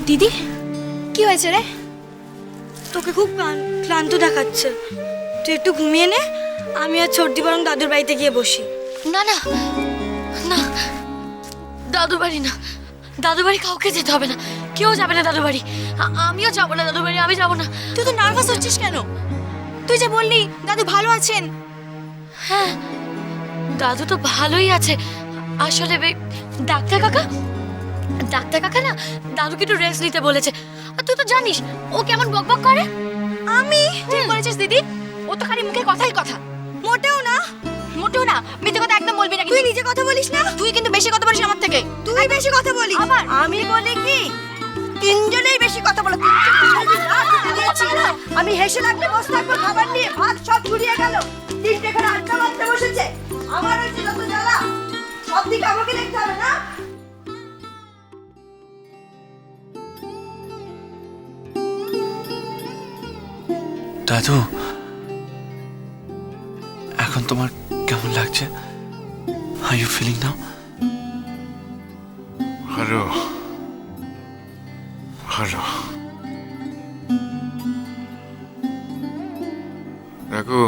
দিদি কি হয়েছে রে? তোকে খুব ক্লান্ত দেখাচ্ছে, তুই একটু ঘুমিয়ে নে। আমি আর ছোটদি বরং দাদুর বাড়িতে গিয়ে বসি। না না না, দাদুর বাড়ি না, দাদুর বাড়ি কাউকে যেতে হবে না, কেউ যাবে না দাদুর বাড়ি। আমিও যাবো না দাদুর বাড়ি, আমি যাবো না। তুই তো নার্ভাস হচ্ছিস কেন? তুই যে বললি দাদু ভালো আছেন। হ্যাঁ, দাদু তো ভালোই আছে। আসলে ডাক্তার কাকা না দাদুকে একটু রেস্ট নিতে বলেছে। আর তুই তো জানিস ও কেমন বকবক করে। আমি ঠিক বলেছিস দিদি, ও তো খালি মুখে কথাই কথা। মোটেও না, মোটেও না, মিথ্যে কথা একদম বলবি না। তুই নিজে কথা বলিস না, তুই কিন্তু বেশি কথা বলিস আমার থেকে। তুই বেশি কথা বলিস। আবার আমি বলি কি, তিনজনেই বেশি কথা বলো। আমি হেসে লাগলে বসে থাকবো খাবার নিয়ে, ভাত সব ছুড়িয়ে গেল। তিনটে করে আড্ডা মারতে বসেছে, আমার হচ্ছে যত জ্বালা। সব দিকে আমাকে দেখতে হবে না। দাদু, এখন তোমার কেমন লাগছে? How you feeling now? ভালো ভালো। দেখো,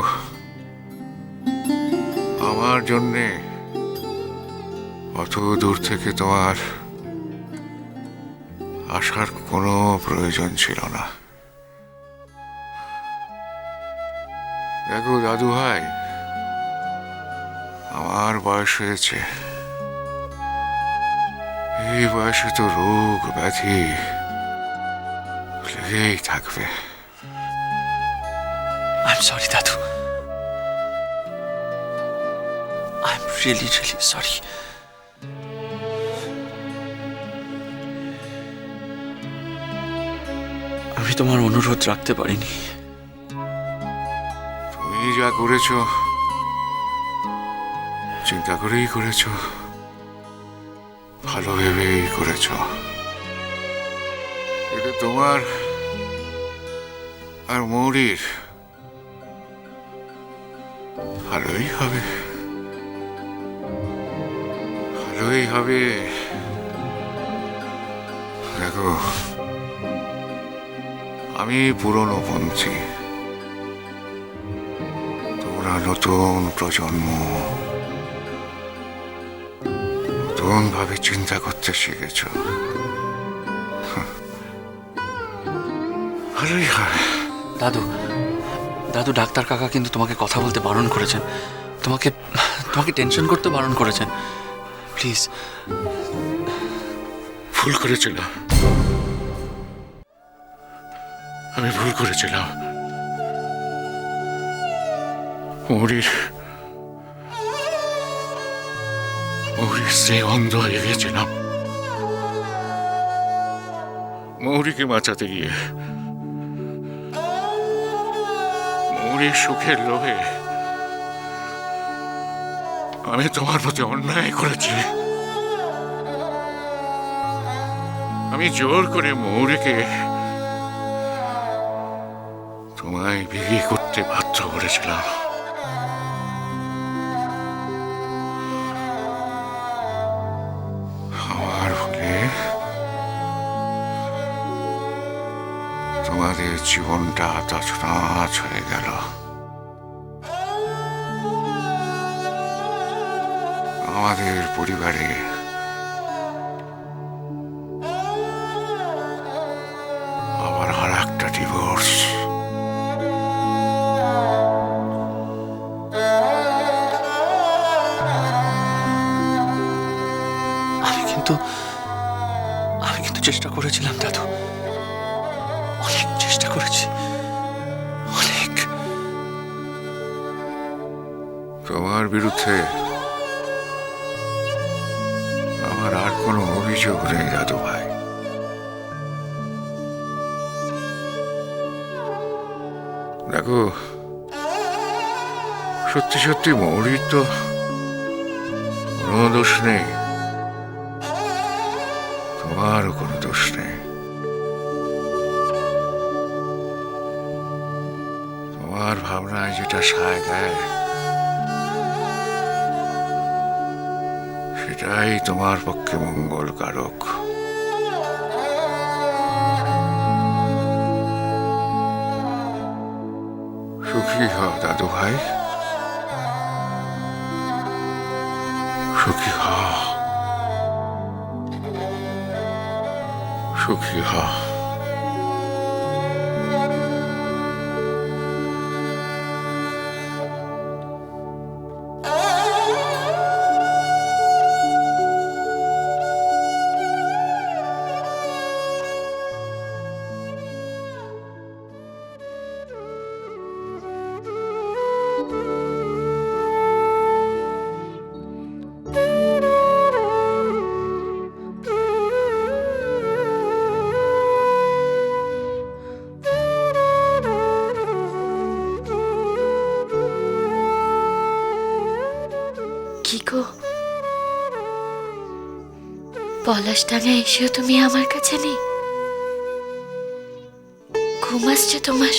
আমার জন্যে অত দূর থেকে তোমার আসার কোনো প্রয়োজন ছিল না। দেখো দাদু ভাই, আমার বয়স হয়েছে, এই বয়সে তো রোগ ব্যাধি লেগেই থাকবে। I'm sorry, Dadu. I'm really, really sorry. আমি তোমার অনুরোধ রাখতে পারিনি। তুমি যা করেছো চিন্তা করেই করেছো, ভালো ভেবেই করেছো। এটা তোমার আর মৌরির ভালোই হবে, ভালোই হবে। দেখো, আমি পুরনো পন্থী, তোমরা নতুন প্রজন্ম, নতুন ভাবে চিন্তা করতে শিখেছ, ভালোই হয়। দাদু, দাদু, ডাক্তার কাকা কিন্তু তোমাকে কথা বলতে বারণ করেছেন, তোমাকে তোমাকে টেনশন করতে বারণ করেছেন। প্লিজ। ভুল করেছিলাম, আমি ভুল করেছিলাম। মৌরির স্ত্রী অন্ধ হয়ে গেছিলাম। মৌরিকে বাঁচাতে গিয়ে, মৌরির সুখের লোভে আমি তোমার প্রতি অন্যায় করেছি। আমি জোর করে মৌরিকে তোমায় বিয়ে করতে বাধ্য করেছিলাম। আমার ভুলে তোমাদের জীবনটা তছনছ হয়ে গেল। আমাদের পরিবারে আবার আর একটা ডিভোর্স। আমি কিন্তু চেষ্টা করেছিলাম দাদু, অনেক চেষ্টা করেছি, অনেক। তোমার বিরুদ্ধে আমার আর কোনো অভিযোগ নেই দাদু ভাই। দেখো, সত্যি সত্যি মৌরির তো কোনো দোষ নেই, তোমারও কোনো দোষ নেই। তোমার ভাবনায় যেটা সায় দেয় সেটাই তোমার পক্ষে মঙ্গলকারক। সুখী হ দাদু ভাই, সুখী হ, সুখী হ। কি গো, পলাশ ডাঙা এসেও তুমি আমার কাছে নেই? ঘুম আসছে তোমার?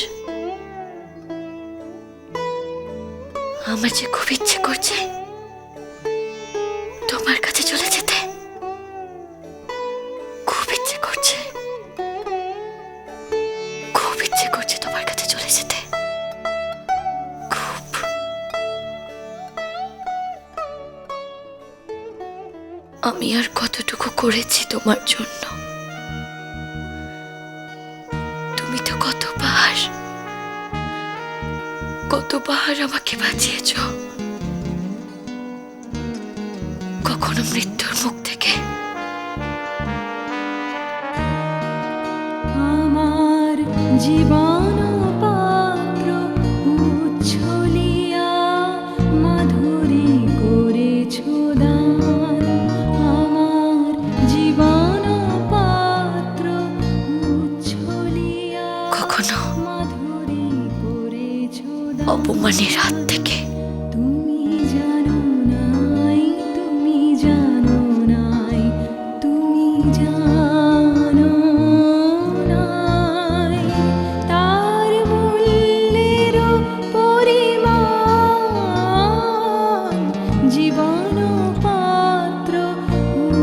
আমার যে খুব ইচ্ছে করছে তোমার কাছে চলে যেতে, খুব ইচ্ছে করছে, খুব ইচ্ছে করছে তোমার কাছে চলে যেতে, খুব। আমি আর কতটুকু করেছি তোমার জন্য? তুমি তো কতবার আমাকে বাঁচিয়েছ, কখনো মৃত্যুর মুখ থেকে। আমার জীবন পাত্র উচ্ছলিয়া মাধুরী করেছ দান। আমার জীবন পাত্র উচ্ছলিয়া কখনো মাধুরী করেছ দান। অপমানের হাত থেকে। তুমি জানো নাই, তুমি জানো নাই, তুমি জানো নাই তার মূল্যের পরিমাণ। জীবন পাত্র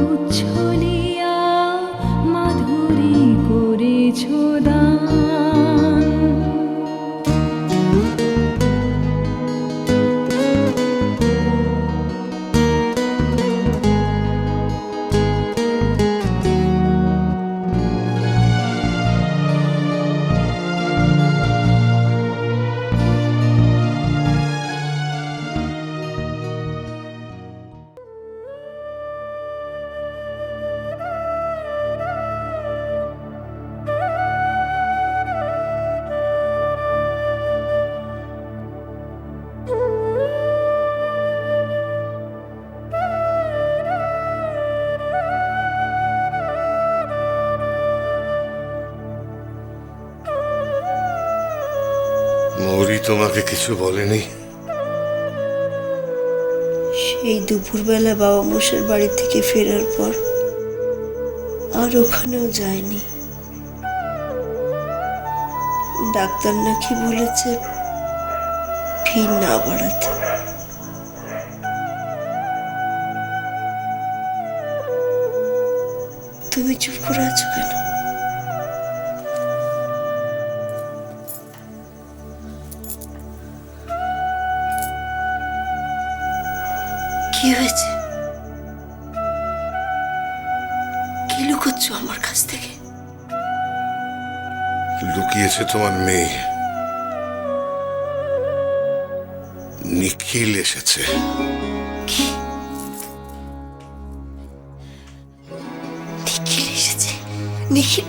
উচ্ছলিয়া মাধুরী করেছ দান। মৌরি তোমাকে কিছু বলেনি? সেই দুপুরবেলা বাবা মশার বাড়ি থেকে ফেরার পর আর ওখানেও যায়নি। ডাক্তার নাকি বলেছে ভিড় না বাড়াতে। তুমি চুপ করে আছো কেন? কি হয়েছে? কি লুকোচ্ছ আমার কাছ থেকে? লুকিয়েছে তোমার মেয়ে নিখিল এসেছে। নিখিল এসেছে? নিখিল